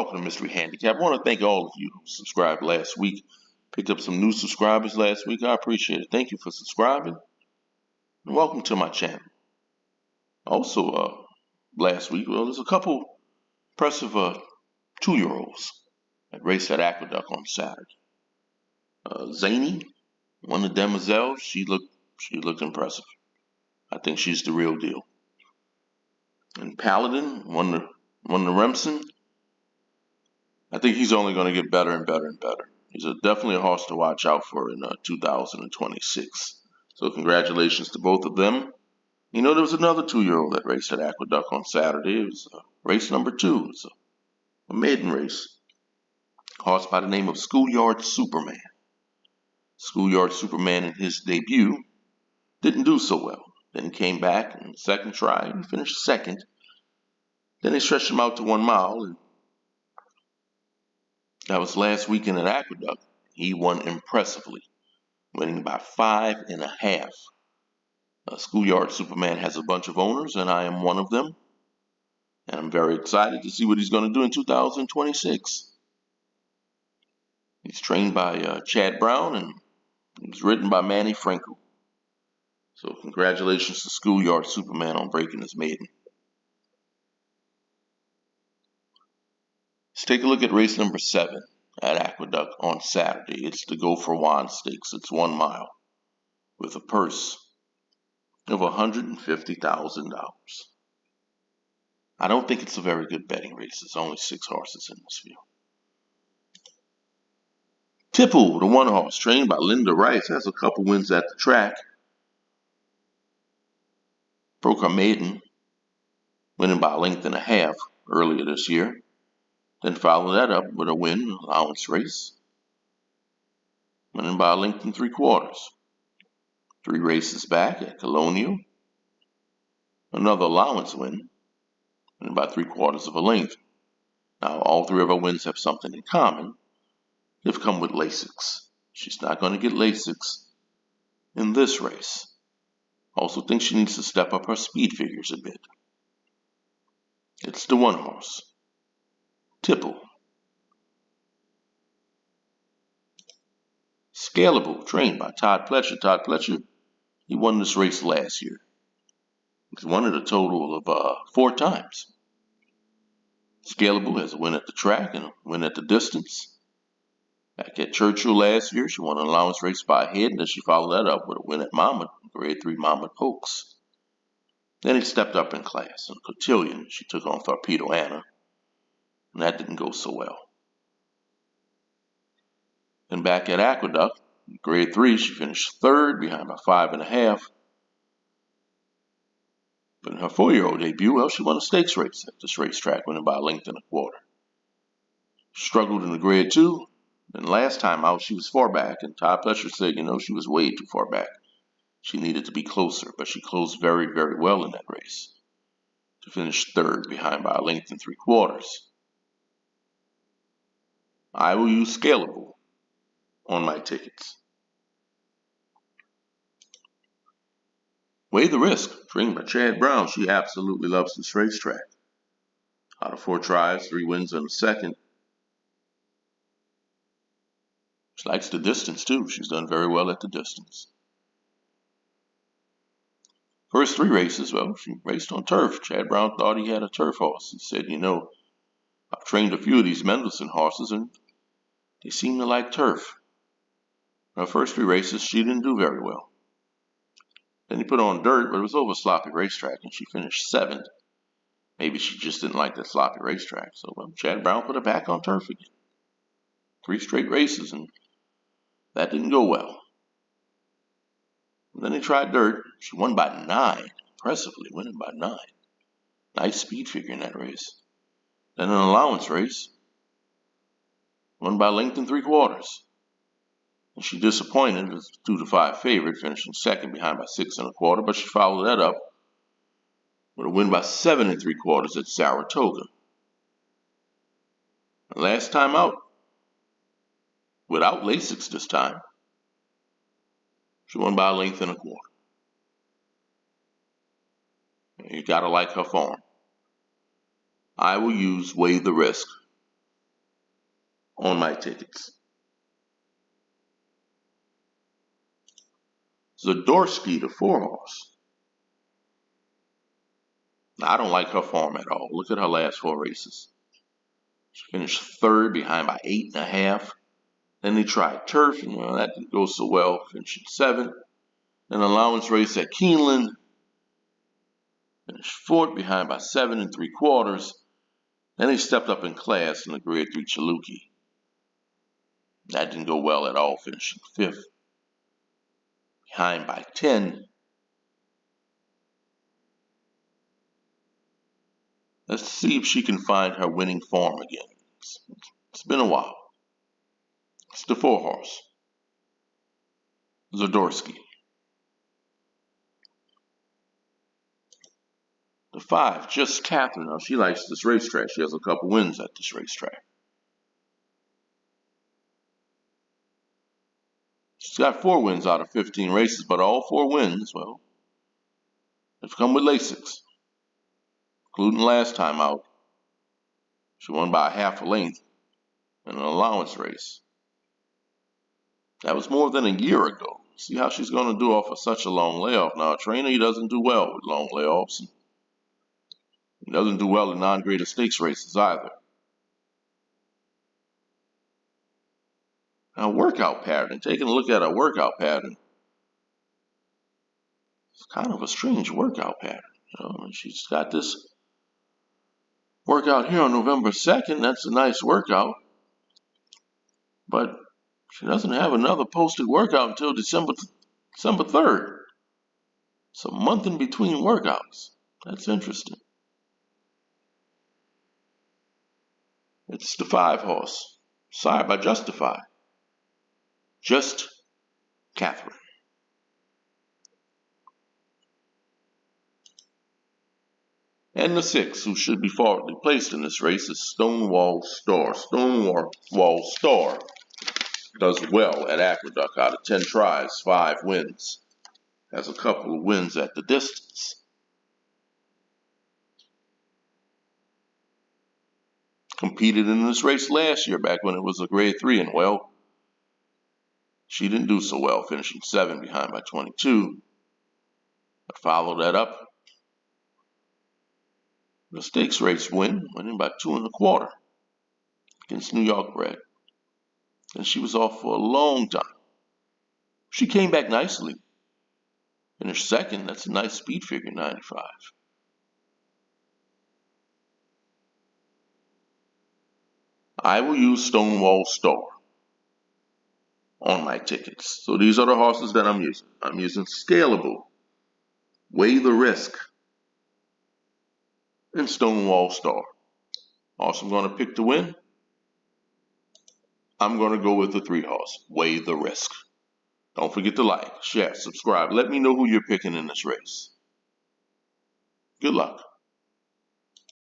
Welcome to Mystery Handicap. I want to thank all of you who subscribed last week. Picked up some new subscribers last week. I appreciate it. Thank you for subscribing. And welcome to my channel. Also, last week, there's a couple impressive 2-year-olds that raced at Aqueduct on Saturday. Zany, one of the demoiselles, she looked impressive. I think she's the real deal. And Paladin, one of the Remsen, I think he's only going to get better and better and better. He's definitely a horse to watch out for in 2026. So congratulations to both of them. You know, there was another 2-year-old that raced at Aqueduct on Saturday. It was race number 2. It's a maiden race. A horse by the name of Schoolyard Superman. Schoolyard Superman in his debut didn't do so well. Then he came back in the second try and finished second. Then they stretched him out to 1 mile, and that was last weekend at Aqueduct. He won impressively, winning by 5.5. Schoolyard Superman has a bunch of owners, and I am one of them. And I'm very excited to see what he's going to do in 2026. He's trained by Chad Brown, and he was ridden by Manny Franco. So congratulations to Schoolyard Superman on breaking his maiden. Let's take a look at race number 7 at Aqueduct on Saturday. It's the Go for Juan Stakes. It's 1 mile with a purse of $150,000. I don't think it's a very good betting race. There's only 6 horses in this field. Tipple, the 1 horse, trained by Linda Rice, has a couple wins at the track. Broke her maiden, winning by 1.5 lengths earlier this year. Then followed that up with a win, allowance race, winning by 1.75 lengths. 3 races back at Colonial, another allowance win, winning by 3/4 length. Now, all 3 of her wins have something in common. They've come with Lasix. She's not going to get Lasix in this race. Also think she needs to step up her speed figures a bit. It's the 1 horse, Tipple. Scalable, trained by Todd Pletcher. Todd Pletcher, he won this race last year. He's won it a total of 4 times. Scalable has a win at the track and a win at the distance. Back at Churchill last year, she won an allowance race by a head, and then she followed that up with a win at Monmouth, Grade 3 Monmouth Oaks. Then he stepped up in class. In Cotillion, she took on Torpedo Anna, and that didn't go so well. Then back at Aqueduct, Grade 3, she finished 3rd behind by 5.5. But in her 4-year-old debut, well, she won a stakes race at this racetrack, winning by 1.25 lengths. Struggled in the Grade 2. Then last time out, she was far back, and Todd Pletcher said, she was way too far back. She needed to be closer, but she closed very, very well in that race to finish 3rd behind by 1.75 lengths. I will use Scalable on my tickets. Weigh the Risk, trained by Chad Brown. She absolutely loves this racetrack. Out of 4 tries, 3 wins and a second. She likes the distance, too. She's done very well at the distance. First 3 races, well, she raced on turf. Chad Brown thought he had a turf horse. He said, I've trained a few of these Mendelssohn horses, and they seem to like turf. Her first 3 races, she didn't do very well. Then he put on dirt, but it was over a sloppy racetrack, and she finished 7th. Maybe she just didn't like that sloppy racetrack. So Chad Brown put her back on turf again. 3 straight races, and that didn't go well. And then he tried dirt. She won by 9, impressively winning by 9. Nice speed figure in that race. Then an allowance race, won by 1.75 lengths. And she disappointed as a 2-5 favorite, finishing 2nd behind by 6.25, but she followed that up with a win by 7.75 at Saratoga. And last time out, without Lasix this time, she won by 1.25 lengths. You gotta like her form. I will use Weigh the Risk on my tickets. Zadorsky, the 4-horse. Now, I don't like her form at all. Look at her last 4 races. She finished 3rd behind by 8.5. Then they tried turf, and that didn't go so well, finishing 7th. An allowance race at Keeneland, finished 4th behind by 7 3/4. Then they stepped up in class in the Grade 3 Chaluki. That didn't go well at all, finishing 5th behind by 10. Let's see if she can find her winning form again. It's been a while. It's the 4-horse, Zadorsky. The 5, Just Catherine. Now, she likes this racetrack. She has a couple wins at this racetrack. She's got 4 wins out of 15 races, but all 4 wins, well, have come with Lasix, including last time out. She won by a half a length in an allowance race. That was more than a year ago. See how she's going to do off of such a long layoff. Now, a trainer, he doesn't do well with long layoffs. He doesn't do well in non-graded stakes races either. Now, workout pattern. Taking a look at her workout pattern. It's kind of a strange workout pattern. She's got this workout here on November 2nd. That's a nice workout. But she doesn't have another posted workout until December 3rd. It's a month in between workouts. That's interesting. It's the 5-horse, sired by Justify. Just Catherine. And the 6, who should be forwardly placed in this race, is Stonewall Star. Stonewall Star does well at Aqueduct. Out of 10 tries, 5 wins. Has a couple of wins at the distance. Competed in this race last year back when it was a Grade 3, and well, she didn't do so well, finishing 7 behind by 22. But followed that up the stakes race win, winning by 2 1/4 against New York bred. And she was off for a long time. She came back nicely. Finished 2nd. That's a nice speed figure, 95. I will use Stonewall Star on my tickets. So these are the horses that I'm using. I'm using Scalable, Weigh the Risk, and Stonewall Star. Also, I'm going to pick to win. I'm going to go with the 3-horse, Weigh the Risk. Don't forget to like, share, subscribe. Let me know who you're picking in this race. Good luck.